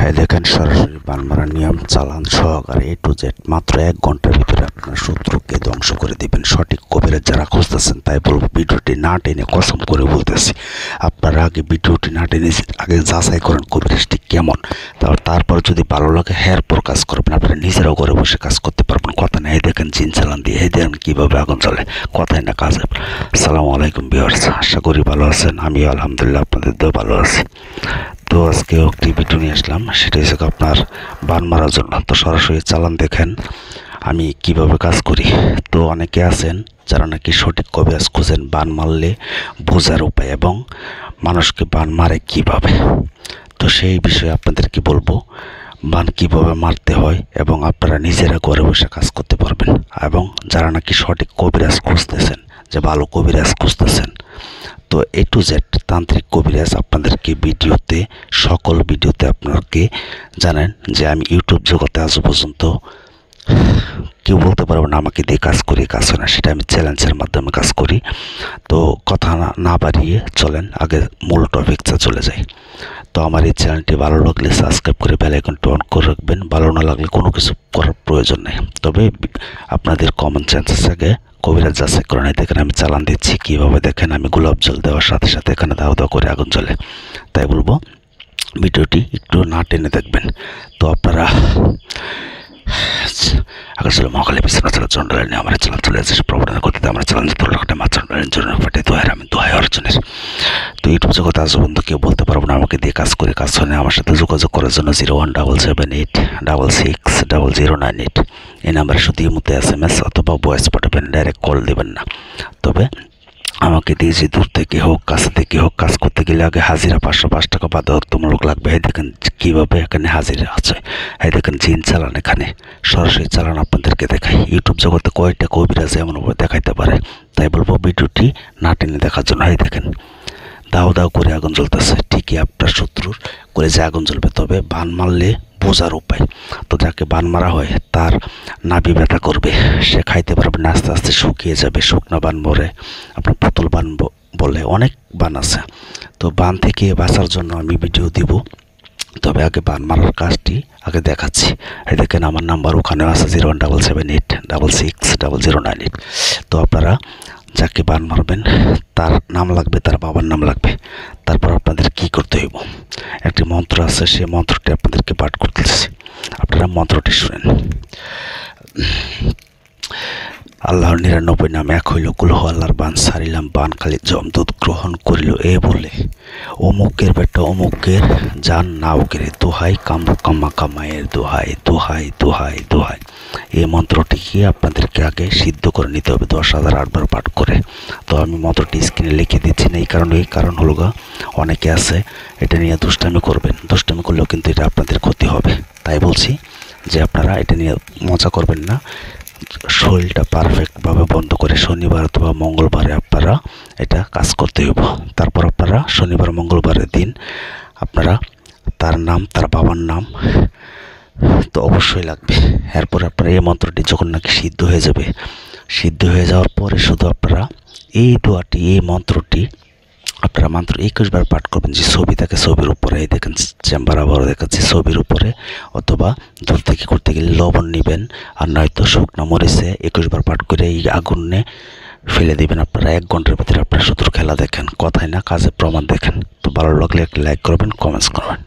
হ্যাঁ দেখেন সরাসরি বানমারা নিয়ম চালান সহকারে A to Z মাত্র 1 ঘন্টার ভিতরে আপনার শত্রুকে ধ্বংস করে দিবেন। সঠিক কবিরাজ যারা খুঁজতেছেন তাই বলবো ভিডিওটি না টেনে কসম করে বলতেছি, আপনারা আগে ভিডিওটি না টেনে আগে যাচাই করেন কবিরাজটি কেমন, তারপর যদি ভালো লাগে এরপর কাজ করবেন। আপনারা নিজেরাও ঘরে বসে কাজ করতে পারবেন। কথা নেই দেখেন জিন চালান দিয়ে এই দেখেন কীভাবে আগুন চলে, কথাই না কাজ। আসসালামু আলাইকুম ভিউয়ার্স, আশা করি ভালো আছেন। আমি আলহামদুলিল্লাহ আপনাদের তো ভালো আছি। তো আজকে একটি ভিডিও নিয়ে আসলাম, সেটা হচ্ছে আপনার বান মারার জন্য। তো সরাসরি চালান দেখেন আমি কিভাবে কাজ করি। তো অনেকে আছেন যারা নাকি সঠিক কবিরাজ খুঁজেন বান মারলে বোঝার উপায় এবং মানুষকে বান মারে কিভাবে। তো সেই বিষয়ে আপনাদেরকে বলবো বান কিভাবে মারতে হয় এবং আপনারা নিজেরা ঘরে বসে কাজ করতে পারবেন। এবং যারা নাকি সঠিক কবিরাজ খুঁজতেছেন, যে ভালো কবিরাজ খুঁজতেছেন, তো A to Z তান্ত্রিক কবিরাজ আপনাদেরকে ভিডিওতে সকল ভিডিওতে আপনাকে জানেন যে আমি ইউটিউব জগতে আজ পর্যন্ত কেউ বলতে পারবো না আমাকে দিয়ে কাজ করি, কাজ হয় না, সেটা আমি চ্যালেঞ্জের মাধ্যমে কাজ করি। তো কথা না বাড়িয়ে চলেন আগে মূল টপিকটা চলে যাই। তো আমার এই চ্যানেলটি ভালো লাগলে সাবস্ক্রাইব করে বেল আইকনটি অন করে রাখবেন। ভালো না লাগলে কোনো কিছু করার প্রয়োজন নেই, তবে আপনাদের কমন সেন্সেস আগে কবিরাজ যাচাই করে নেই। দেখেন আমি চালান দিচ্ছি কীভাবে, দেখেন আমি গোলাপ জল দেওয়ার সাথে সাথে এখানে দাও দাও করে আগুন জ্বলে। তাই বলবো ভিডিওটি একটু না টেনে দেখবেন। তো আপনারা আগে ছিল মহাকালী বিশ্বনাথ চালা চন্ডালের নিয়ে আমার চালান চলে যাচ্ছে প্রবর্তন করতে আমরা চালান যে তোলাঘাটে মাছ চন্ডালের জন্য ফাটে দোহার আমি দোহাই অর্জনের। তো ইউটিউব জগতে আজ পর্যন্ত কেউ বলতে পারবো না আমাকে দিয়ে কাজ করে, কাজ হয় না। আমার সাথে যোগাযোগ করার জন্য 0177860098 এই নাম্বারে শুধু ইমোতে SMS অথবা ভয়েস পাঠাবেন, ডাইরেক্ট কল দেবেন না। তবে আমাকে দিয়ে যে দূর থেকে হোক কাছে থেকে হোক কাজ করতে গেলে আগে হাজিরা 505 টাকা বাধ্যতামূলক লাগবে। এই দেখেন কীভাবে এখানে হাজিরা আছে, এই দেখেন জিন চালান, এখানে সরাসরি চালান আপনাদেরকে দেখাই। ইউটিউব জগতে কয়েকটা কবিরাজ এমনভাবে দেখাইতে পারে, তাই বলবো ভিডিওটি না টেনে দেখার জন্য। এই দেখেন দাও দাও করে আগুন জ্বলতেছে, ঠিকই আপনার শত্রুর করে যে আগুন জ্বলবে। তবে বান মারলে বোঝার উপায়, তো যাকে বান মারা হয় তার নাভি ব্যথা করবে, সে খাইতে পারবে না, আস্তে আস্তে শুকিয়ে যাবে। শুকনা বান বলে আপনার পুতুল বান বলে অনেক বান আছে। তো বান থেকে বাঁচার জন্য আমি ভিডিও দিব, তবে আগে বান মারার কাজটি আগে দেখাচ্ছি। এই দেখেন আমার নাম্বার ওখানেও আছে 017786600998। তো আপনারা যাকে বান মারবেন তার নাম লাগবে, তার বাবার নাম লাগবে। তারপর আপনাদের কি করতে হইব, একটি মন্ত্র আছে, সেই মন্ত্রটি আপনাদেরকে পাঠ করতেছি, আপনারা মন্ত্রটি শুনেন। আল্লাহর 99 নাম এক হইল, কুলহ আল্লাহর বান সারিলাম, বান খালি জমদূত গ্রহণ করিল। এ বলে অমুকের বেটা অমুকের জান নাউকের দোহাই কামরু কামা কামায়ের দোহাই দোহাই দোহাই দোহাই। এই মন্ত্রটিকে আপনাদেরকে আগে সিদ্ধ করে নিতে হবে 10,008 বার পাঠ করে। তো আমি মন্ত্রটি স্ক্রিনে লিখে দিচ্ছি না, এই কারণ হলো অনেকে আছে এটা নিয়ে দুষ্টামি করবেন, দুষ্টামি করলেও কিন্তু এটা আপনাদের ক্ষতি হবে। তাই বলছি যে আপনারা এটা নিয়ে মজা করবেন না, শরীরটা পারফেক্টভাবে বন্ধ করে শনিবার অথবা মঙ্গলবারে আপনারা এটা কাজ করতে হইব। তারপর আপনারা শনিবার মঙ্গলবারের দিন আপনারা তার নাম, তার বাবার নাম তো অবশ্যই লাগবে। এরপর আপনারা এই মন্ত্রটি যখন নাকি সিদ্ধ হয়ে যাবে, সিদ্ধ হয়ে যাওয়ার পরে শুধু আপনারা এই দোয়াটি, এই মন্ত্রটি আপনারা মাত্র 21 বার পাঠ করবেন। যে ছবি থাকে ছবির উপরে, এই দেখেন চেম্বার আবারও দেখাচ্ছি, ছবির উপরে অথবা দূর থেকে করতে গেলে লবণ নেবেন, আর নয়তো শুকনো মরিচে 21 বার পাঠ করে এই আগুনে ফেলে দিবেন। আপনারা 1 ঘন্টার ভিতরে আপনার শত্রু খেলা দেখেন, কথাই না কাজে প্রমাণ দেখেন। তো ভালো লাগলে একটা লাইক করবেন, কমেন্টস করবেন।